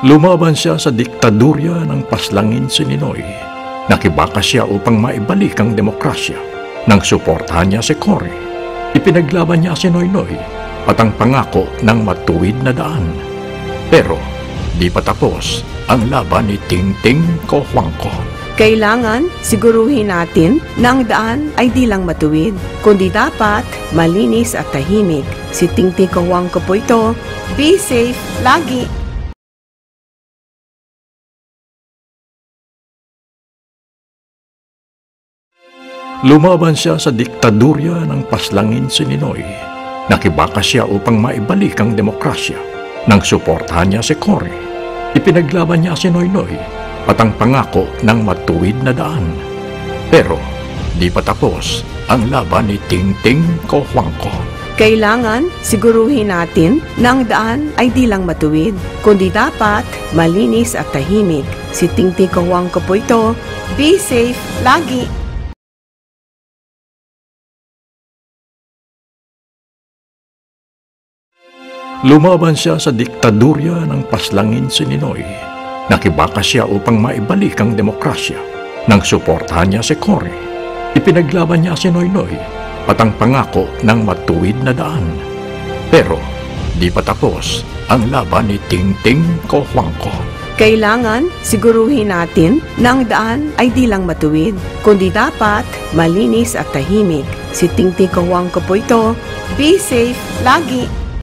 Lumaban siya sa diktadurya ng paslangin si Ninoy. Nakibaka siya upang maibalik ang demokrasya. Nang suportahan niya si Cory, ipinaglaban niya si Noynoy at ang pangako ng matuwid na daan. Pero di pa tapos ang laban ni Tingting Cojuangco. Kailangan siguruhin natin na ang daan ay di lang matuwid, kundi dapat malinis at tahimik. Si Tingting Cojuangco po ito. Be safe lagi! Lumaban siya sa diktadurya ng paslangin si Ninoy. Nakibaka siya upang maibalik ang demokrasya. Nang suportahan niya si Cory, ipinaglaban niya si Noynoy at ang pangako ng matuwid na daan. Pero di pa tapos ang laban ni Tingting Cojuangco. Kailangan siguruhin natin na ang daan ay di lang matuwid, kundi dapat malinis at tahimik. Si Tingting Cojuangco po ito. Be safe lagi! Lumaban siya sa diktadurya ng paslangin si Ninoy. Nakibaka siya upang maibalik ang demokrasya. Nang suportahan niya si Cory, ipinaglaban niya si Noynoy at ang pangako ng matuwid na daan. Pero di pa tapos ang laban ni Tingting Cojuangco. Kailangan siguruhin natin na ang daan ay di lang matuwid, kundi dapat malinis at tahimik. Si Tingting Cojuangco po ito. Be safe lagi!